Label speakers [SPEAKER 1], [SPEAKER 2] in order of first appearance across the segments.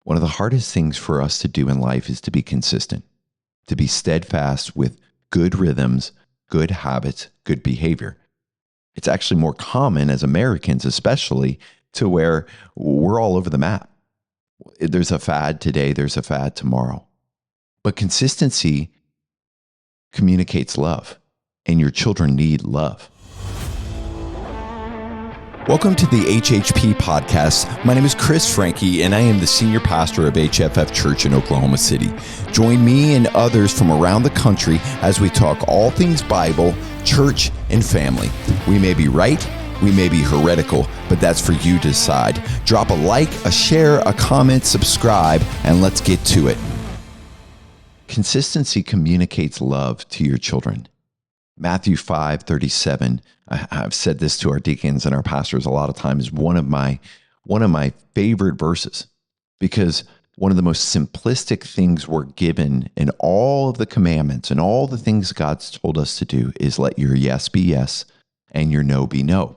[SPEAKER 1] One of the hardest things for us to do in life is to be consistent, to be steadfast with good rhythms, good habits, good behavior. It's actually more common as Americans, especially, to where we're all over the map. There's a fad today, there's a fad tomorrow. But consistency communicates love, and your children need love. Welcome to the HHP podcast. My name is Chris Frankie, and I am the senior pastor of HFF.church in Oklahoma City. Join me and others from around the country as we talk all things Bible, church, and family. We may be right, we may be heretical, but that's for you to decide. Drop a like, a share, a comment, subscribe, and let's get to it. Consistency communicates love to your children. Matthew 5:37. I've said this to our deacons and our pastors a lot of times. One of my favorite verses, because one of the most simplistic things we're given in all of the commandments and all the things God's told us to do is let your yes be yes and your no be no.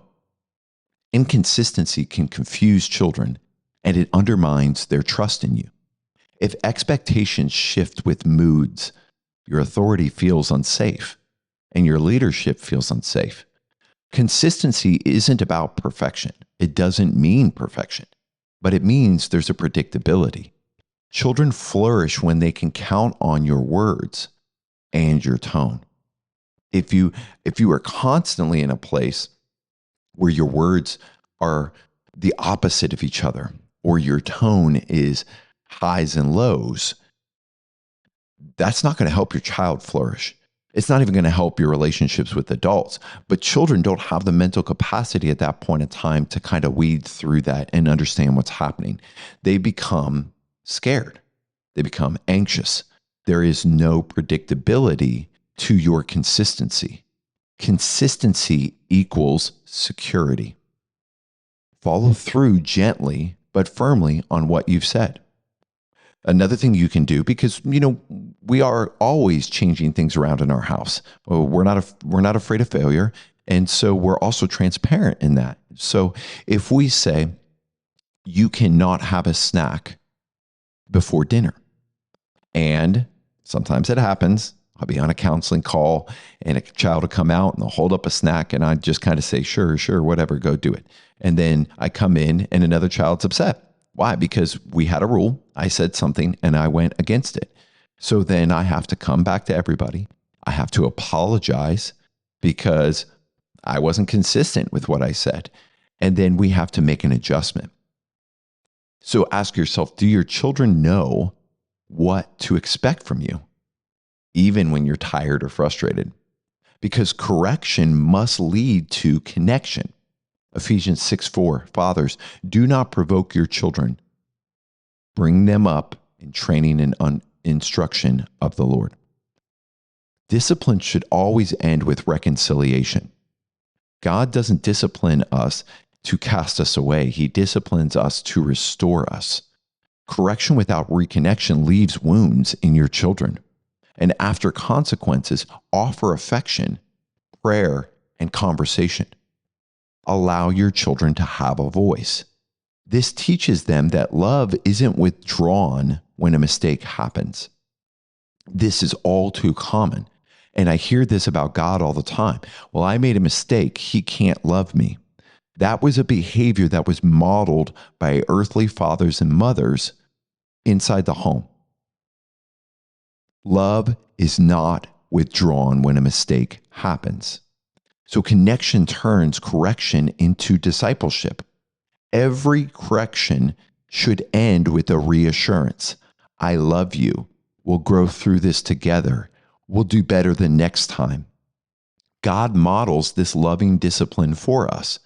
[SPEAKER 1] Inconsistency can confuse children, and it undermines their trust in you. If expectations shift with moods, your authority feels unsafe and your leadership feels unsafe. Consistency isn't about perfection. It doesn't mean perfection, but it means there's a predictability. Children flourish when they can count on your words and your tone. If you are constantly in a place where your words are the opposite of each other, or your tone is highs and lows, that's not going to help your child flourish. It's not even going to help your relationships with adults. But children don't have the mental capacity at that point in time to kind of weed through that and understand what's happening. They become scared. They become anxious. There is no predictability to your consistency. Consistency equals security. Follow through gently but firmly on what you've said. Another thing you can do, because we are always changing things around in our house. We're not afraid of failure, and so we're also transparent in that. So if we say you cannot have a snack before dinner, and sometimes it happens, I'll be on a counseling call and a child will come out and they'll hold up a snack, and I just kind of say, sure, whatever, go do it. And then I come in and another child's upset. Why? Because we had a rule. I said something and I went against it. So then I have to come back to everybody. I have to apologize because I wasn't consistent with what I said. And then we have to make an adjustment. So ask yourself, do your children know what to expect from you, even when you're tired or frustrated? Because correction must lead to connection. Ephesians 6:4, fathers, do not provoke your children. Bring them up in training and instruction of the Lord. Discipline should always end with reconciliation. God doesn't discipline us to cast us away. He disciplines us to restore us. Correction without reconnection leaves wounds in your children. And after consequences, offer affection, prayer, and conversation. Allow your children to have a voice. This teaches them that love isn't withdrawn when a mistake happens. This is all too common. And I hear this about God all the time. Well, I made a mistake. He can't love me. That was a behavior that was modeled by earthly fathers and mothers inside the home. Love is not withdrawn when a mistake happens. So connection turns correction into discipleship. Every correction should end with a reassurance. I love you. We'll grow through this together. We'll do better the next time. God models this loving discipline for us.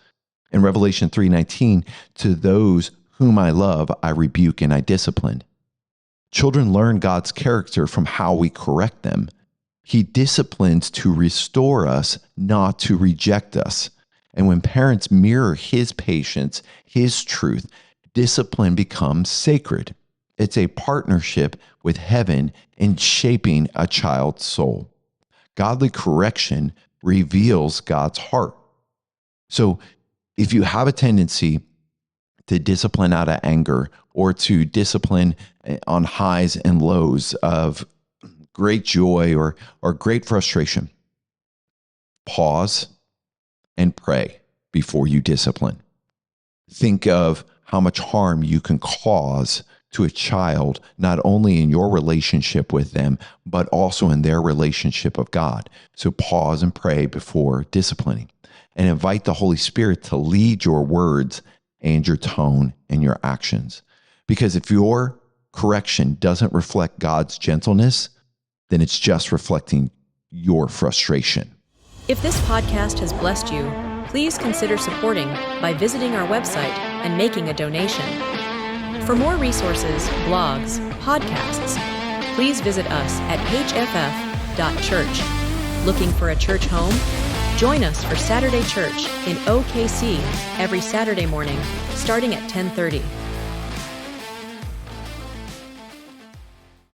[SPEAKER 1] In Revelation 3:19, to those whom I love, I rebuke and I discipline. Children learn God's character from how we correct them. He disciplines to restore us, not to reject us. And when parents mirror his patience, his truth, discipline becomes sacred. It's a partnership with heaven in shaping a child's soul. Godly correction reveals God's heart. So if you have a tendency to discipline out of anger or to discipline on highs and lows of great joy or great frustration, pause and pray before you discipline. Think of how much harm you can cause to a child, not only in your relationship with them, but also in their relationship of God. So pause and pray before disciplining, and invite the Holy Spirit to lead your words and your tone and your actions. Because if your correction doesn't reflect God's gentleness, then it's just reflecting your frustration.
[SPEAKER 2] If this podcast has blessed you, please consider supporting by visiting our website and making a donation. For more resources, blogs, podcasts, please visit us at HFF.church. Looking for a church home? Join us for Saturday Church in OKC every Saturday morning, starting at 10:30.